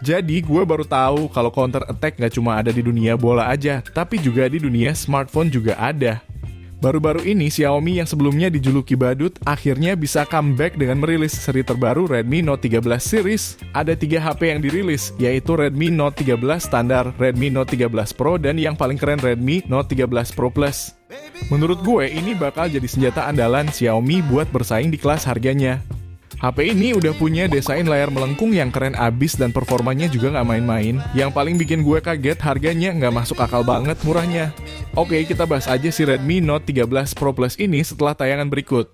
Jadi gue baru tahu kalau Counter Attack nggak cuma ada di dunia bola aja, tapi juga di dunia smartphone juga ada. Baru-baru ini Xiaomi yang sebelumnya dijuluki badut akhirnya bisa comeback dengan merilis seri terbaru Redmi Note 13 series. Ada 3 HP yang dirilis, yaitu Redmi Note 13 standar, Redmi Note 13 Pro, dan yang paling keren Redmi Note 13 Pro Plus. Menurut gue ini bakal jadi senjata andalan Xiaomi buat bersaing di kelas harganya. HP ini udah punya desain layar melengkung yang keren abis dan performanya juga nggak main-main. Yang paling bikin gue kaget harganya nggak masuk akal banget murahnya. Oke, kita bahas aja si Redmi Note 13 Pro Plus ini setelah tayangan berikut.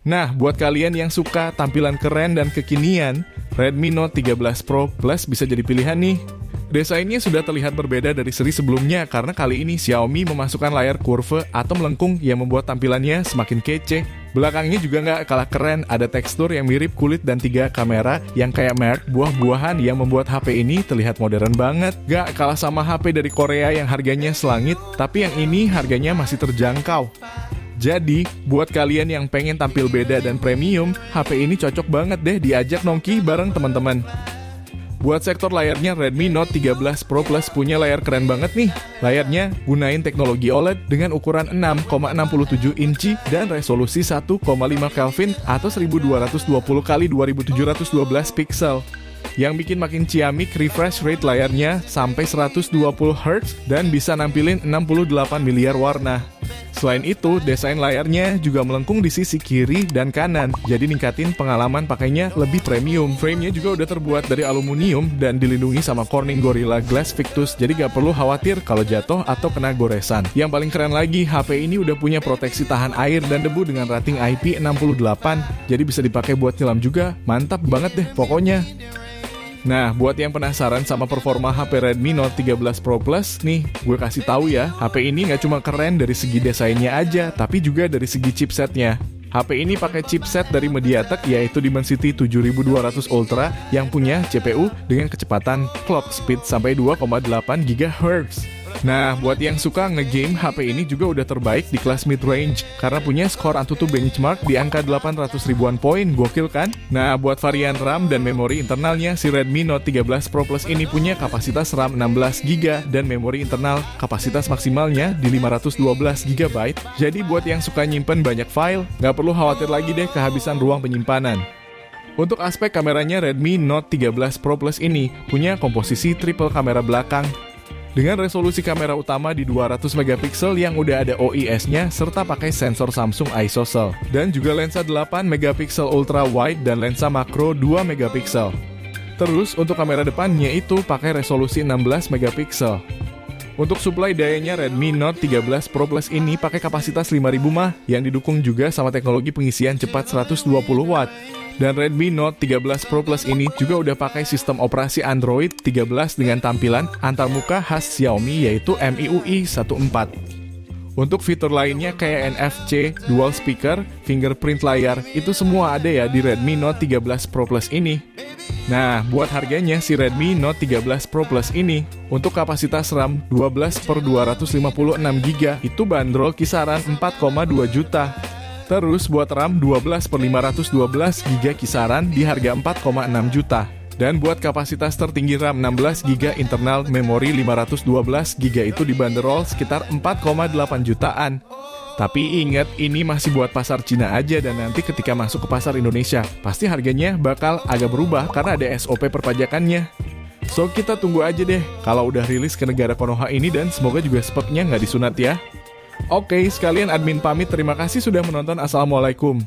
Nah, buat kalian yang suka tampilan keren dan kekinian, Redmi Note 13 Pro Plus bisa jadi pilihan nih. Desainnya sudah terlihat berbeda dari seri sebelumnya karena kali ini Xiaomi memasukkan layar kurve atau melengkung yang membuat tampilannya semakin kece. Belakangnya juga nggak kalah keren, ada tekstur yang mirip kulit dan 3 kamera yang kayak merek buah-buahan yang membuat HP ini terlihat modern banget. Gak kalah sama HP dari Korea yang harganya selangit, tapi yang ini harganya masih terjangkau. Jadi, buat kalian yang pengen tampil beda dan premium, HP ini cocok banget deh diajak nongki bareng teman-teman. Buat sektor layarnya, Redmi Note 13 Pro Plus punya layar keren banget nih. Layarnya gunain teknologi OLED dengan ukuran 6,67 inci dan resolusi 1,5 Kelvin atau 1220x2712 pixel. Yang bikin makin ciamik, refresh rate layarnya sampai 120 Hz dan bisa nampilin 68 miliar warna. Selain itu, desain layarnya juga melengkung di sisi kiri dan kanan, jadi ningkatin pengalaman pakainya lebih premium. Frame-nya juga udah terbuat dari aluminium dan dilindungi sama Corning Gorilla Glass Victus, jadi gak perlu khawatir kalau jatuh atau kena goresan. Yang paling keren lagi, HP ini udah punya proteksi tahan air dan debu dengan rating IP68, jadi bisa dipakai buat nyelam juga. Mantap banget deh pokoknya. Nah, buat yang penasaran sama performa HP Redmi Note 13 Pro Plus, nih, gue kasih tahu ya, HP ini nggak cuma keren dari segi desainnya aja, tapi juga dari segi chipsetnya. HP ini pakai chipset dari MediaTek yaitu Dimensity 7200 Ultra yang punya CPU dengan kecepatan clock speed sampai 2,8 GHz. Nah, buat yang suka nge-game, HP ini juga udah terbaik di kelas mid-range karena punya skor AnTuTu benchmark di angka 800 ribuan poin, gokil kan? Nah, buat varian RAM dan memori internalnya, si Redmi Note 13 Pro Plus ini punya kapasitas RAM 16GB dan memori internal kapasitas maksimalnya di 512GB. Jadi buat yang suka nyimpen banyak file, nggak perlu khawatir lagi deh kehabisan ruang penyimpanan. Untuk aspek kameranya, Redmi Note 13 Pro Plus ini punya komposisi triple kamera belakang dengan resolusi kamera utama di 200 megapiksel yang udah ada OIS-nya serta pakai sensor Samsung ISOCELL dan juga lensa 8 megapiksel ultra wide dan lensa makro 2 megapiksel. Terus untuk kamera depannya itu pakai resolusi 16 megapiksel. Untuk suplai dayanya, Redmi Note 13 Pro Plus ini pakai kapasitas 5000 mAh yang didukung juga sama teknologi pengisian cepat 120 Watt. Dan Redmi Note 13 Pro Plus ini juga udah pakai sistem operasi Android 13 dengan tampilan antarmuka khas Xiaomi yaitu MIUI 14. Untuk fitur lainnya kayak NFC, dual speaker, fingerprint layar, itu semua ada ya di Redmi Note 13 Pro Plus ini. Nah, buat harganya si Redmi Note 13 Pro Plus ini, untuk kapasitas RAM 12/256GB itu bandrol kisaran 4,2 juta. Terus buat RAM 12/512GB kisaran di harga 4,6 juta. Dan buat kapasitas tertinggi RAM 16GB internal memori 512GB itu dibanderol sekitar 4,8 jutaan. Tapi ingat, ini masih buat pasar Cina aja dan nanti ketika masuk ke pasar Indonesia, pasti harganya bakal agak berubah karena ada SOP perpajakannya. So, kita tunggu aja deh kalau udah rilis ke negara Konoha ini dan semoga juga speknya nggak disunat ya. Oke, sekalian admin pamit, terima kasih sudah menonton. Assalamualaikum.